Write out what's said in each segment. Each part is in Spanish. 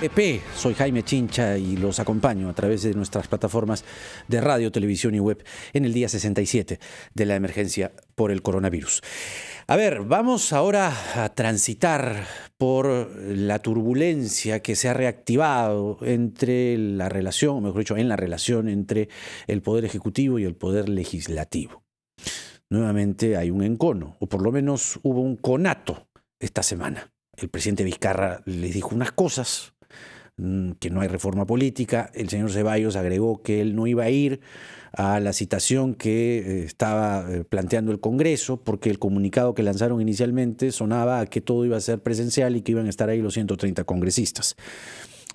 EP. Soy Jaime Chincha y los acompaño a través de nuestras plataformas de radio, televisión y web en el día 67 de la emergencia por el coronavirus. A ver, vamos ahora a transitar por la turbulencia que se ha reactivado entre la relación, o mejor dicho, en la relación entre el Poder Ejecutivo y el Poder Legislativo. Nuevamente hay un encono, o por lo menos hubo un conato esta semana. El presidente Vizcarra les dijo unas cosas, que no hay reforma política. El señor Ceballos agregó que él no iba a ir a la citación que estaba planteando el Congreso, porque el comunicado que lanzaron inicialmente sonaba a que todo iba a ser presencial y que iban a estar ahí los 130 congresistas.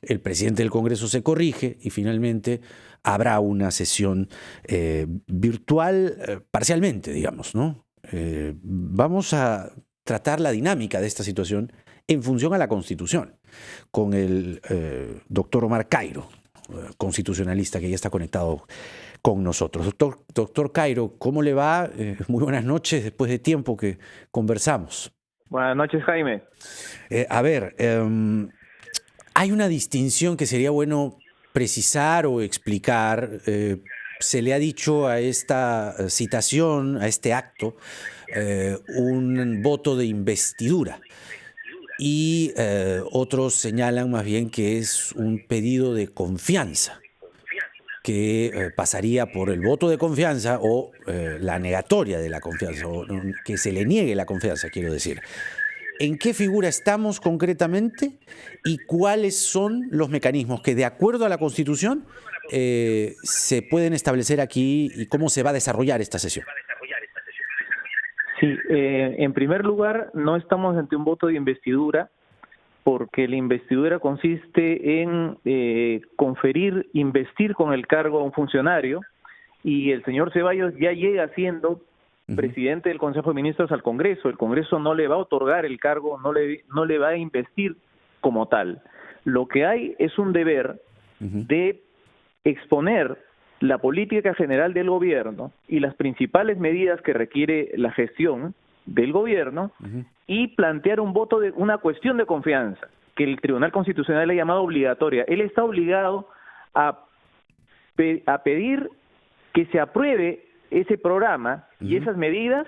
El presidente del Congreso se corrige y finalmente habrá una sesión virtual parcialmente, digamos, ¿no? Vamos a tratar la dinámica de esta situación en función a la Constitución, con el doctor Omar Cairo, constitucionalista que ya está conectado con nosotros. Doctor Cairo, ¿cómo le va? Muy buenas noches, después de tiempo que conversamos. Buenas noches, Jaime. Hay una distinción que sería bueno precisar o explicar. Se le ha dicho a esta citación, a este acto, un voto de investidura. Y otros señalan más bien que es un pedido de confianza, que pasaría por el voto de confianza o la negatoria de la confianza, o que se le niegue la confianza, quiero decir. ¿En qué figura estamos concretamente y cuáles son los mecanismos que, de acuerdo a la Constitución, se pueden establecer aquí y cómo se va a desarrollar esta sesión? Sí, en primer lugar, no estamos ante un voto de investidura, porque la investidura consiste en investir con el cargo a un funcionario, y el señor Ceballos ya llega siendo presidente del Consejo de Ministros al Congreso. El Congreso no le va a otorgar el cargo, no le va a investir como tal. Lo que hay es un deber de exponer la política general del gobierno y las principales medidas que requiere la gestión del gobierno y plantear una cuestión de confianza que el Tribunal Constitucional ha llamado obligatoria. Él está obligado a pedir que se apruebe ese programa y esas medidas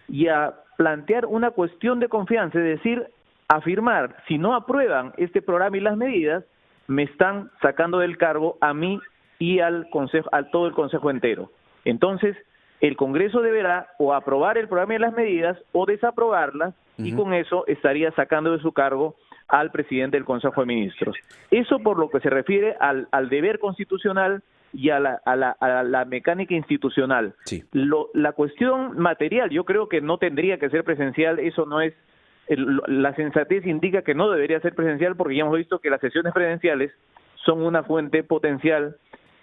y a plantear una cuestión de confianza, es decir, afirmar, si no aprueban este programa y las medidas, me están sacando del cargo a mí y al Consejo, a todo el Consejo entero. Entonces, el Congreso deberá o aprobar el programa y las medidas o desaprobarlas, y con eso estaría sacando de su cargo al presidente del Consejo de Ministros. Eso por lo que se refiere al deber constitucional y a la mecánica institucional. Sí. La cuestión material, yo creo que no tendría que ser presencial, eso no es... La sensatez indica que no debería ser presencial, porque ya hemos visto que las sesiones presenciales son una fuente potencial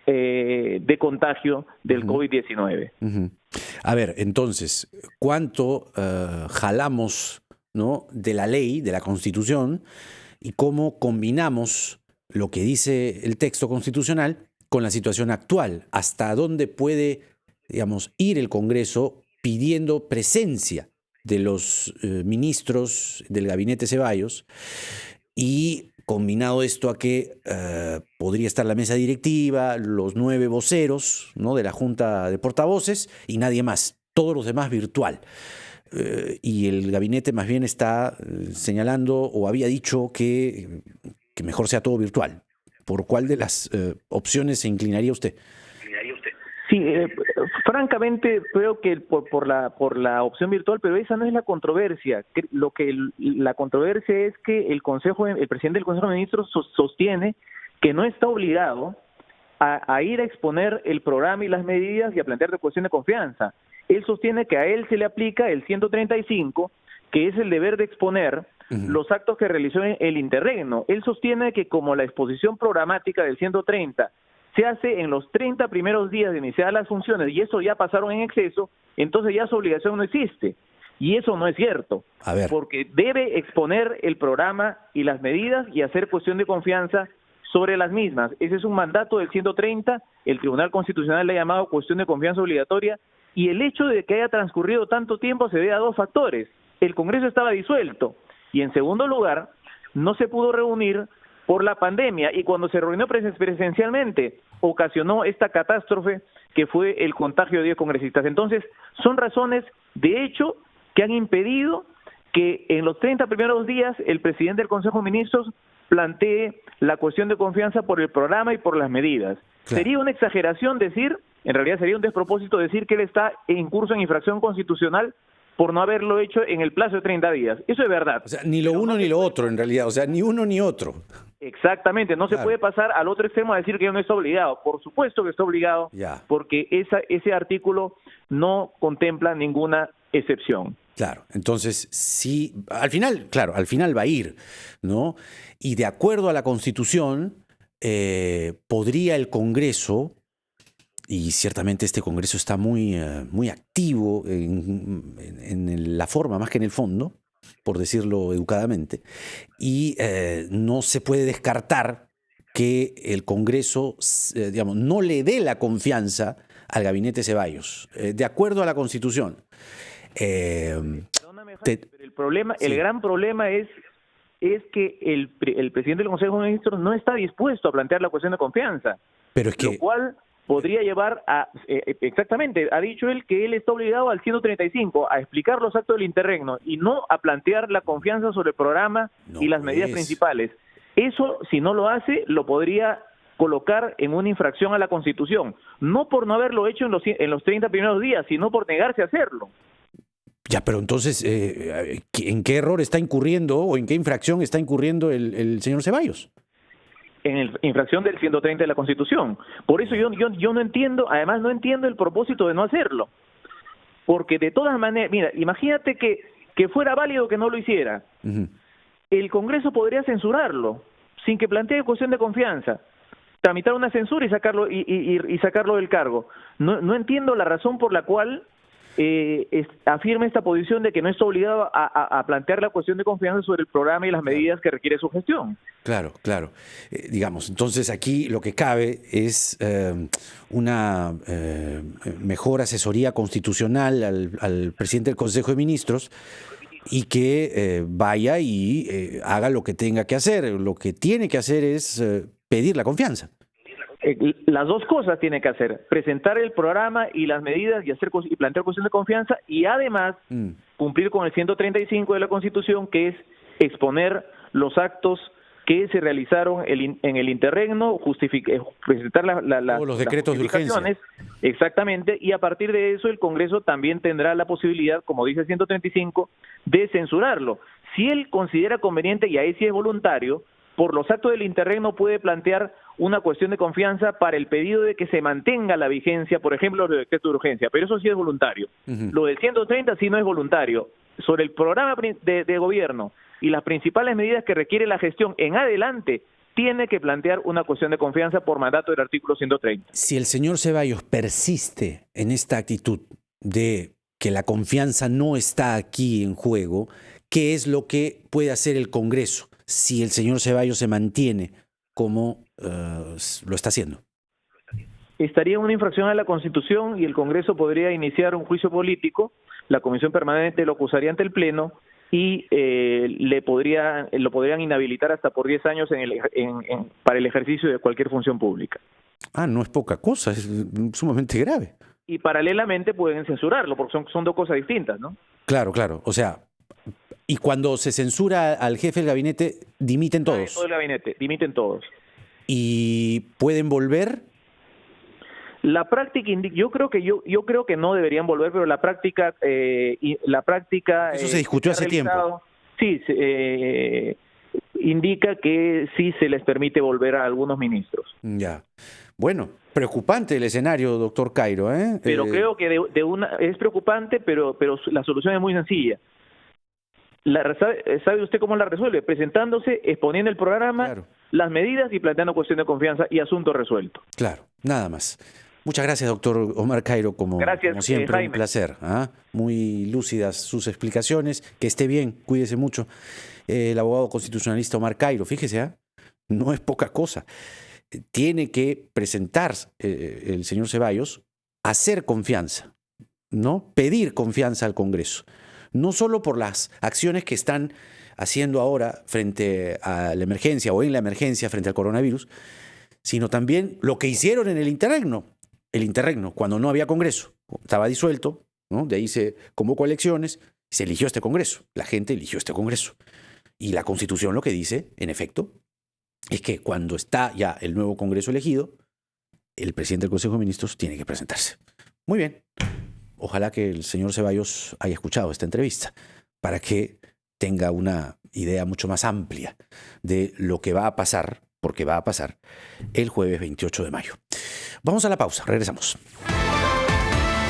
de contagio del COVID-19. A ver, entonces, ¿cuánto jalamos, ¿no?, de la ley, de la Constitución, y cómo combinamos lo que dice el texto constitucional con la situación actual? ¿Hasta dónde puede, digamos, ir el Congreso pidiendo presencia de los ministros del gabinete Ceballos? Y combinado esto a que podría estar la mesa directiva, los 9 voceros, ¿no?, de la Junta de Portavoces y nadie más, todos los demás virtual. Y el gabinete más bien está señalando o había dicho que mejor sea todo virtual. ¿Por cuál de las opciones se inclinaría usted? Sí, francamente creo que por la opción virtual, pero esa no es la controversia. La controversia es que el presidente del Consejo de Ministros sostiene que no está obligado a ir a exponer el programa y las medidas y a plantear de cuestión de confianza. Él sostiene que a él se le aplica el 135, que es el deber de exponer los actos que realizó en el interregno. Él sostiene que como la exposición programática del 130 se hace en los 30 primeros días de iniciar las funciones y eso ya pasaron en exceso, entonces ya su obligación no existe. Y eso no es cierto, porque debe exponer el programa y las medidas y hacer cuestión de confianza sobre las mismas. Ese es un mandato del 130, el Tribunal Constitucional le ha llamado cuestión de confianza obligatoria, y el hecho de que haya transcurrido tanto tiempo se debe a 2 factores. El Congreso estaba disuelto, y en segundo lugar, no se pudo reunir por la pandemia, y cuando se reunió presencialmente ocasionó esta catástrofe que fue el contagio de 10 congresistas. Entonces, son razones de hecho que han impedido que en los 30 primeros días el presidente del Consejo de Ministros plantee la cuestión de confianza por el programa y por las medidas. Claro. Sería una exageración decir, en realidad sería un despropósito decir que él está en curso en infracción constitucional por no haberlo hecho en el plazo de 30 días. Eso es verdad. O sea, ni lo uno ni lo otro, en realidad. O sea, ni uno ni otro. Exactamente. No se puede pasar al otro extremo a decir que no está obligado. Por supuesto que está obligado, porque ese artículo no contempla ninguna excepción. Claro, entonces sí, al final va a ir, ¿no? Y de acuerdo a la Constitución, podría el Congreso, y ciertamente este Congreso está muy activo en la forma más que en el fondo, por decirlo educadamente, y no se puede descartar que el Congreso, digamos, no le dé la confianza al gabinete Ceballos, de acuerdo a la Constitución. Perdóname, Jaime, pero el problema, el gran problema es que el presidente del Consejo de Ministros no está dispuesto a plantear la cuestión de confianza, pero es que, lo cual podría llevar a, exactamente, ha dicho él que él está obligado al 135 a explicar los actos del interregno y no a plantear la confianza sobre el programa y las medidas principales. Eso, si no lo hace, lo podría colocar en una infracción a la Constitución, no por no haberlo hecho en los 30 primeros días, sino por negarse a hacerlo. Ya, pero entonces, ¿en qué error está incurriendo o en qué infracción está incurriendo el señor Ceballos? En infracción del 130 de la Constitución. Por eso yo no entiendo, además no entiendo el propósito de no hacerlo. Porque de todas maneras, mira, imagínate que fuera válido que no lo hiciera. El Congreso podría censurarlo sin que plantee cuestión de confianza, tramitar una censura y sacarlo del cargo. No entiendo la razón por la cual afirma esta posición de que no está obligado a plantear la cuestión de confianza sobre el programa y las medidas que requiere su gestión. Claro. Digamos, entonces aquí lo que cabe es una mejor asesoría constitucional al presidente del Consejo de Ministros y que vaya y haga lo que tenga que hacer. Lo que tiene que hacer es pedir la confianza. Las dos cosas tiene que hacer: presentar el programa y las medidas y plantear cuestión de confianza, y además cumplir con el 135 de la Constitución, que es exponer los actos que se realizaron en el interregno, presentar los decretos de urgencia. Exactamente, y a partir de eso el Congreso también tendrá la posibilidad, como dice el 135, de censurarlo. Si él considera conveniente, y ahí sí es voluntario, por los actos del interregno puede plantear una cuestión de confianza para el pedido de que se mantenga la vigencia, por ejemplo, los decretos de urgencia, pero eso sí es voluntario. Lo del 130 sí no es voluntario. Sobre el programa de gobierno y las principales medidas que requiere la gestión en adelante, tiene que plantear una cuestión de confianza por mandato del artículo 130. Si el señor Ceballos persiste en esta actitud de que la confianza no está aquí en juego, ¿qué es lo que puede hacer el Congreso si el señor Ceballos se mantiene como lo está haciendo? Estaría en una infracción a la Constitución y el Congreso podría iniciar un juicio político. La Comisión Permanente lo acusaría ante el Pleno y lo podrían inhabilitar hasta por 10 años para el ejercicio de cualquier función pública. No es poca cosa, es sumamente grave. Y paralelamente pueden censurarlo, porque son dos cosas distintas, ¿no? Claro. O sea, y cuando se censura al jefe del gabinete, dimiten todos. Todo el gabinete, dimiten todos. ¿Y pueden volver? La práctica yo creo que no deberían volver, pero la práctica eso se discutió hace tiempo. Sí, indica que sí se les permite volver a algunos ministros. Ya. Bueno, preocupante el escenario, doctor Cairo, ¿eh? Pero creo que es preocupante, pero la solución es muy sencilla. ¿Sabe usted cómo la resuelve? Presentándose, exponiendo el programa, las medidas y planteando cuestión de confianza, y asunto resuelto. Claro, nada más. Muchas gracias, doctor Omar Cairo, como siempre, Jaime. Un placer. Muy lúcidas sus explicaciones. Que esté bien, cuídese mucho. El abogado constitucionalista Omar Cairo, fíjese, no es poca cosa. Tiene que presentar el señor Ceballos, hacer confianza, ¿no? Pedir confianza al Congreso. no solo por las acciones que están haciendo ahora frente a la emergencia o en la emergencia frente al coronavirus, sino también lo que hicieron en el interregno. El interregno, cuando no había Congreso, estaba disuelto, ¿no? De ahí se convocó elecciones, se eligió este Congreso, la gente eligió este Congreso. Y la Constitución lo que dice, en efecto, es que cuando está ya el nuevo Congreso elegido, el presidente del Consejo de Ministros tiene que presentarse. Muy bien. Ojalá que el señor Ceballos haya escuchado esta entrevista para que tenga una idea mucho más amplia de lo que va a pasar, porque va a pasar el jueves 28 de mayo. Vamos a la pausa, regresamos.